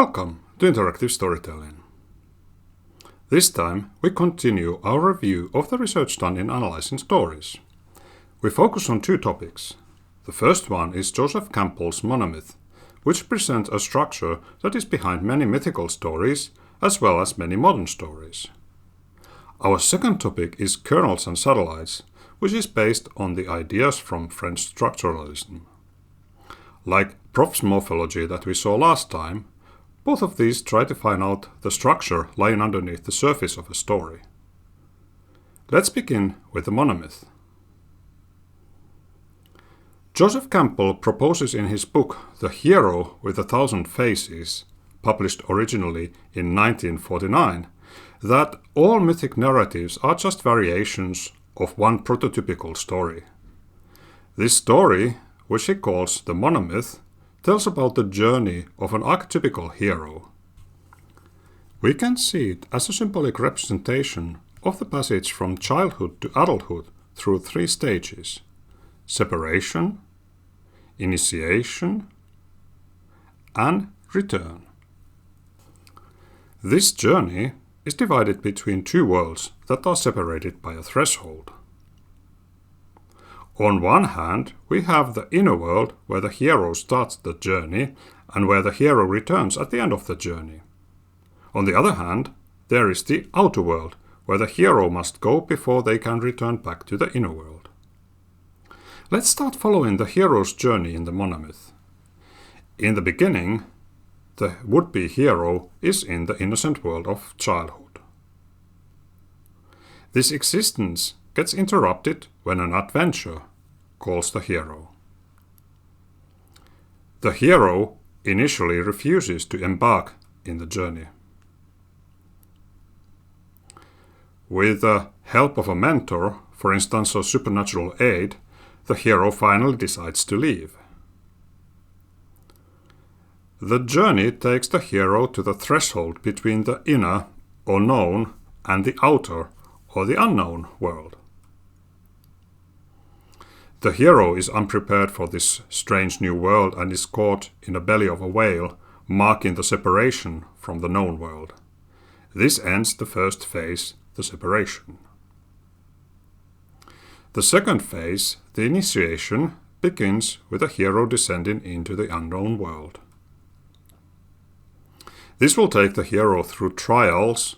Welcome to Interactive Storytelling. This time we continue our review of the research done in analyzing stories. We focus on two topics. The first one is Joseph Campbell's monomyth, which presents a structure that is behind many mythical stories as well as many modern stories. Our second topic is kernels and satellites, which is based on the ideas from French structuralism. Like Prof's morphology that we saw last time, both of these try to find out the structure lying underneath the surface of a story. Let's begin with the monomyth. Joseph Campbell proposes in his book The Hero with 1,000 Faces, published originally in 1949, that all mythic narratives are just variations of one prototypical story. This story, which he calls the monomyth, tells about the journey of an archetypical hero. We can see it as a symbolic representation of the passage from childhood to adulthood through three stages: separation, initiation, and return. This journey is divided between two worlds that are separated by a threshold. On one hand, we have the inner world where the hero starts the journey and where the hero returns at the end of the journey. On the other hand, there is the outer world where the hero must go before they can return back to the inner world. Let's start following the hero's journey in the monomyth. In the beginning, the would-be hero is in the innocent world of childhood. This existence gets interrupted when an adventure calls the hero. The hero initially refuses to embark in the journey. With the help of a mentor, for instance a supernatural aid, the hero finally decides to leave. The journey takes the hero to the threshold between the inner, or known, and the outer, or the unknown world. The hero is unprepared for this strange new world and is caught in the belly of a whale, marking the separation from the known world. This ends the first phase, the separation. The second phase, the initiation, begins with the hero descending into the unknown world. This will take the hero through trials,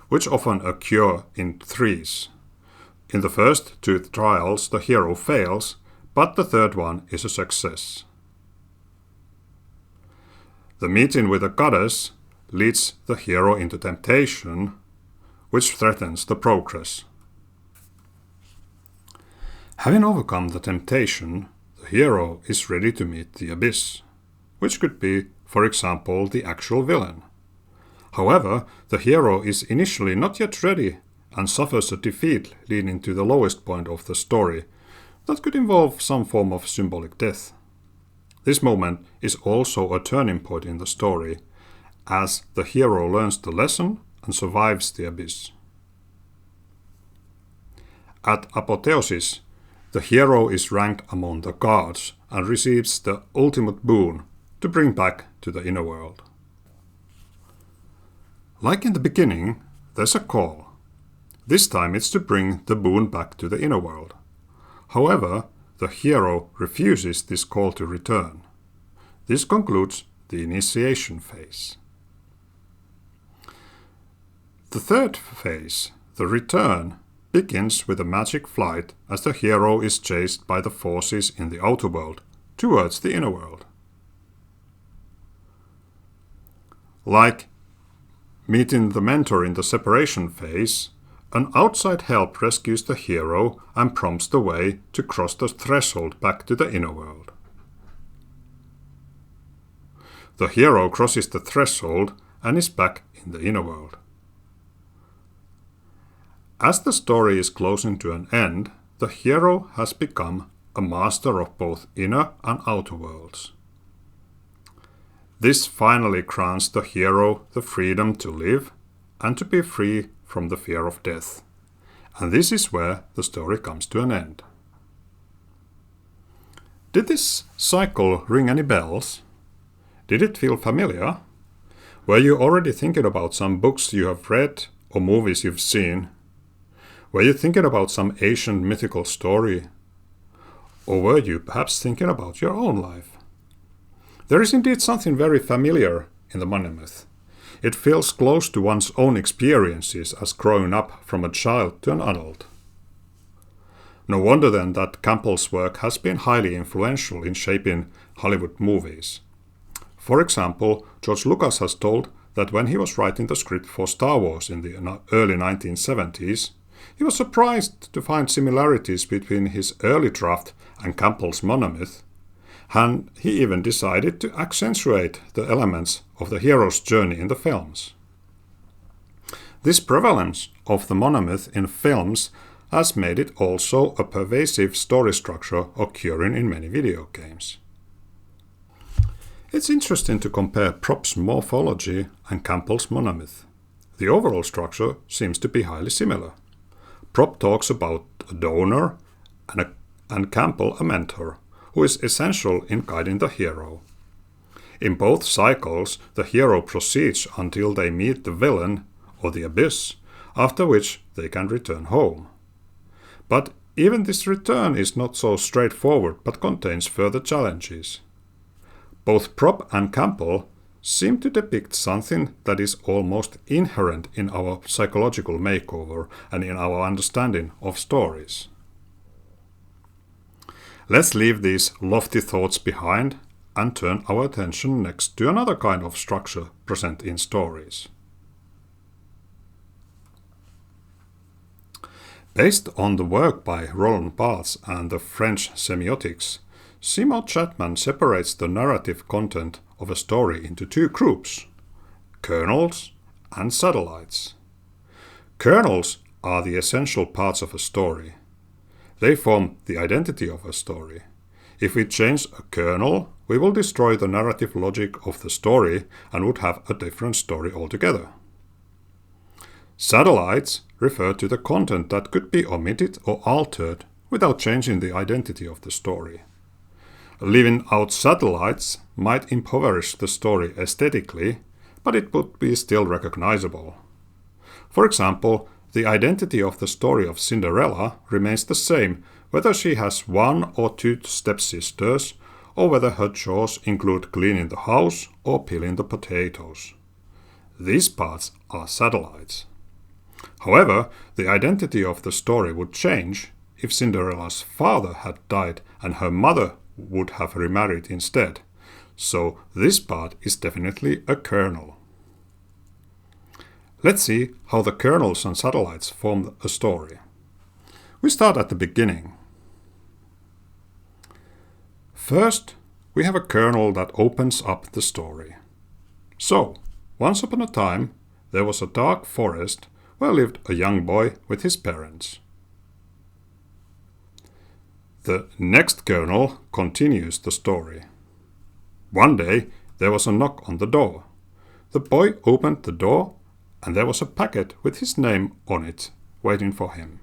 which often occur in threes. In the first two trials, the hero fails, but the third one is a success. The meeting with a goddess leads the hero into temptation, which threatens the progress. Having overcome the temptation, the hero is ready to meet the abyss, which could be, for example, the actual villain. However, the hero is initially not yet ready and suffers a defeat leading to the lowest point of the story that could involve some form of symbolic death. This moment is also a turning point in the story, as the hero learns the lesson and survives the abyss. At apotheosis, the hero is ranked among the gods and receives the ultimate boon to bring back to the inner world. Like in the beginning, there's a call. This time it's to bring the boon back to the inner world. However, the hero refuses this call to return. This concludes the initiation phase. The third phase, the return, begins with a magic flight as the hero is chased by the forces in the outer world towards the inner world. Like meeting the mentor in the separation phase, an outside help rescues the hero and prompts the way to cross the threshold back to the inner world. The hero crosses the threshold and is back in the inner world. As the story is closing to an end, the hero has become a master of both inner and outer worlds. This finally grants the hero the freedom to live and to be free from the fear of death. And this is where the story comes to an end. Did this cycle ring any bells? Did it feel familiar? Were you already thinking about some books you have read or movies you've seen? Were you thinking about some ancient mythical story? Or were you perhaps thinking about your own life? There is indeed something very familiar in the monomyth. It feels close to one's own experiences as growing up from a child to an adult. No wonder then that Campbell's work has been highly influential in shaping Hollywood movies. For example, George Lucas has told that when he was writing the script for Star Wars in the early 1970s, he was surprised to find similarities between his early draft and Campbell's monomyth, and he even decided to accentuate the elements of the hero's journey in the films. This prevalence of the monomyth in films has made it also a pervasive story structure occurring in many video games. It's interesting to compare Prop's morphology and Campbell's monomyth. The overall structure seems to be highly similar. Prop talks about a donor and Campbell a mentor, who is essential in guiding the hero. In both cycles, the hero proceeds until they meet the villain or the abyss, after which they can return home. But even this return is not so straightforward but contains further challenges. Both Prop and Campbell seem to depict something that is almost inherent in our psychological makeover and in our understanding of stories. Let's leave these lofty thoughts behind and turn our attention next to another kind of structure present in stories. Based on the work by Roland Barthes and the French semiotics, Seymour Chapman separates the narrative content of a story into two groups: kernels and satellites. Kernels are the essential parts of a story. They form the identity of a story. If we change a kernel, we will destroy the narrative logic of the story and would have a different story altogether. Satellites refer to the content that could be omitted or altered without changing the identity of the story. Leaving out satellites might impoverish the story aesthetically, but it would be still recognizable. For example, the identity of the story of Cinderella remains the same whether she has one or two stepsisters, or whether her chores include cleaning the house or peeling the potatoes. These parts are satellites. However, the identity of the story would change if Cinderella's father had died and her mother would have remarried instead, so this part is definitely a kernel. Let's see how the kernels and satellites form a story. We start at the beginning. First, we have a kernel that opens up the story. So, once upon a time, there was a dark forest where lived a young boy with his parents. The next kernel continues the story. One day, there was a knock on the door. The boy opened the door, and there was a packet with his name on it, waiting for him.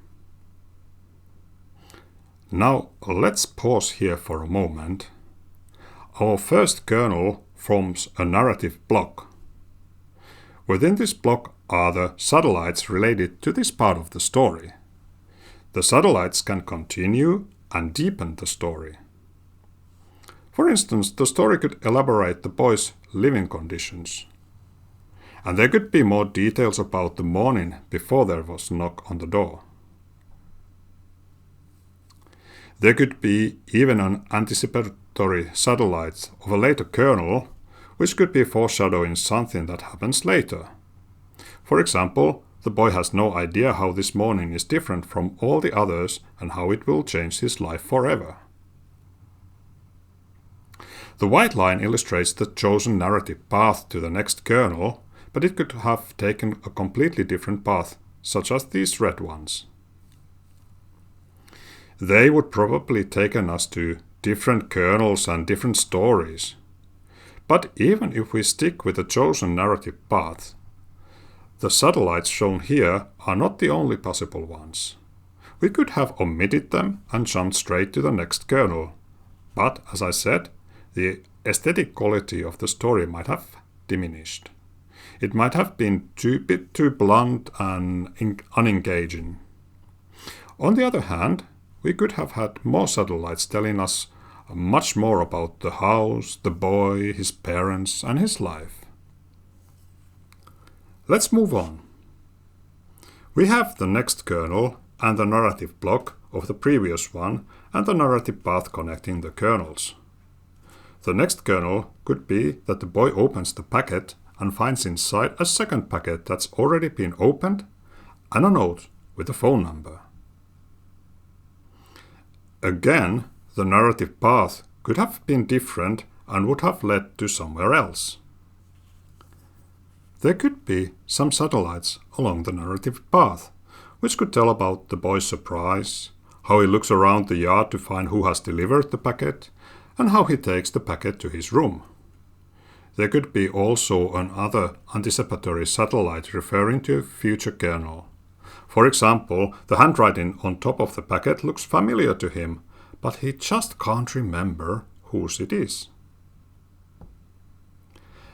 Now, let's pause here for a moment. Our first kernel forms a narrative block. Within this block are the satellites related to this part of the story. The satellites can continue and deepen the story. For instance, the story could elaborate the boy's living conditions. And there could be more details about the morning before there was a knock on the door. There could be even an anticipatory satellite of a later kernel, which could be foreshadowing something that happens later. For example, the boy has no idea how this morning is different from all the others and how it will change his life forever. The white line illustrates the chosen narrative path to the next kernel, but it could have taken a completely different path, such as these red ones. They would probably taken us to different kernels and different stories. But even if we stick with the chosen narrative path, the satellites shown here are not the only possible ones. We could have omitted them and jumped straight to the next kernel, but as I said, the aesthetic quality of the story might have diminished. It might have been bit too blunt and unengaging. On the other hand, we could have had more satellites telling us much more about the house, the boy, his parents, and his life. Let's move on. We have the next kernel and the narrative block of the previous one and the narrative path connecting the kernels. The next kernel could be that the boy opens the packet and finds inside a second packet that's already been opened and a note with a phone number. Again, the narrative path could have been different and would have led to somewhere else. There could be some satellites along the narrative path, which could tell about the boy's surprise, how he looks around the yard to find who has delivered the packet, and how he takes the packet to his room. There could be also another anticipatory satellite referring to a future kernel. For example, the handwriting on top of the packet looks familiar to him, but he just can't remember whose it is.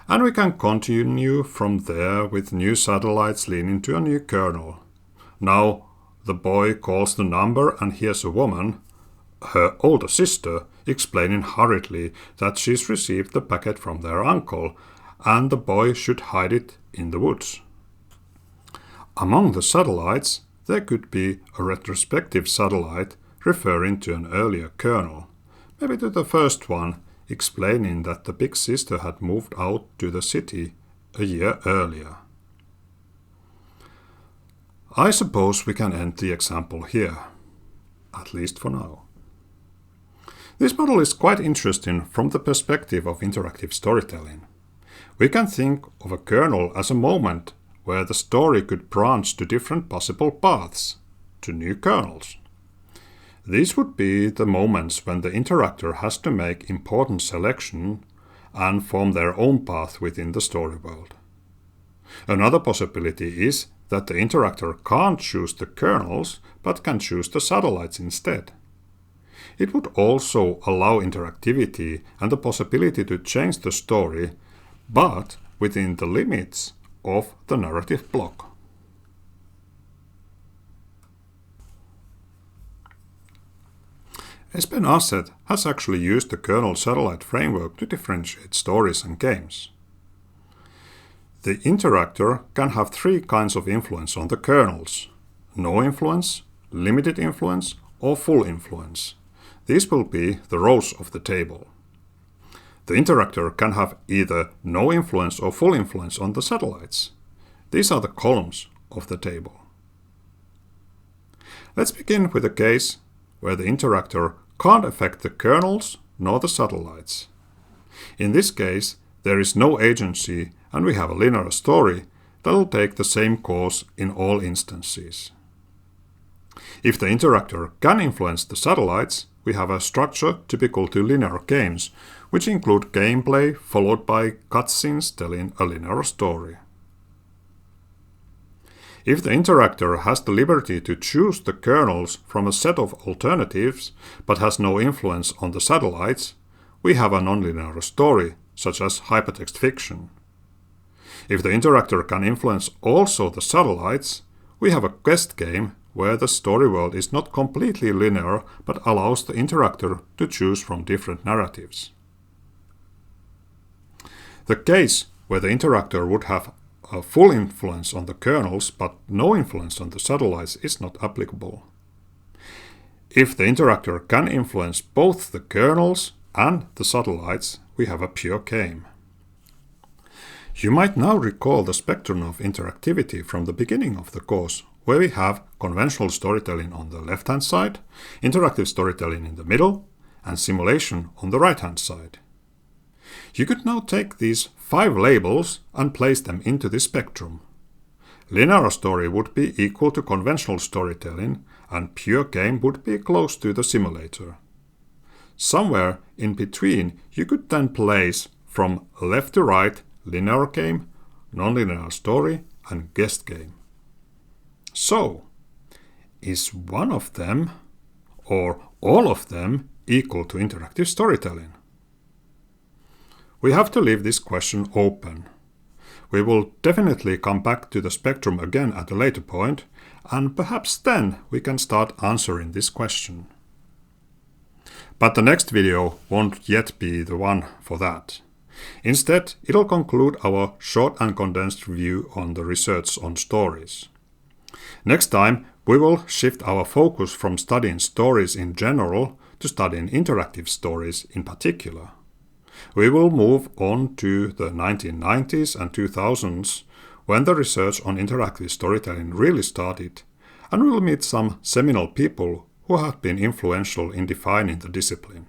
And we can continue from there with new satellites leading to a new kernel. Now the boy calls the number and hears a woman, her older sister, explaining hurriedly that she's received the packet from their uncle and the boy should hide it in the woods. Among the satellites, there could be a retrospective satellite referring to an earlier kernel, maybe to the first one, explaining that the big sister had moved out to the city a year earlier. I suppose we can end the example here, at least for now. This model is quite interesting from the perspective of interactive storytelling. We can think of a kernel as a moment where the story could branch to different possible paths, to new kernels. These would be the moments when the interactor has to make important selection and form their own path within the story world. Another possibility is that the interactor can't choose the kernels but can choose the satellites instead. It would also allow interactivity and the possibility to change the story, but within the limits of the narrative block. Espen Asset has actually used the kernel satellite framework to differentiate stories and games. The interactor can have three kinds of influence on the kernels: no influence, limited influence, or full influence. These will be the rows of the table. The interactor can have either no influence or full influence on the satellites. These are the columns of the table. Let's begin with a case where the interactor can't affect the kernels nor the satellites. In this case, there is no agency and we have a linear story that will take the same course in all instances. If the interactor can influence the satellites, we have a structure typical to linear games, which include gameplay followed by cutscenes telling a linear story. If the interactor has the liberty to choose the kernels from a set of alternatives, but has no influence on the satellites, we have a nonlinear story, such as hypertext fiction. If the interactor can influence also the satellites, we have a quest game where the story world is not completely linear, but allows the interactor to choose from different narratives. The case where the interactor would have a full influence on the kernels but no influence on the satellites is not applicable. If the interactor can influence both the kernels and the satellites, we have a pure game. You might now recall the spectrum of interactivity from the beginning of the course, where we have conventional storytelling on the left-hand side, interactive storytelling in the middle, and simulation on the right-hand side. You could now take these 5 labels and place them into this spectrum. Linear story would be equal to conventional storytelling, and pure game would be close to the simulator. Somewhere in between, you could then place from left to right linear game, nonlinear story, and guessed game. So, is one of them or all of them equal to interactive storytelling? We have to leave this question open. We will definitely come back to the spectrum again at a later point, and perhaps then we can start answering this question. But the next video won't yet be the one for that. Instead, it'll conclude our short and condensed review on the research on stories. Next time, we will shift our focus from studying stories in general to studying interactive stories in particular. We will move on to the 1990s and 2000s, when the research on interactive storytelling really started, and we'll meet some seminal people who have been influential in defining the discipline.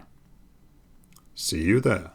See you there.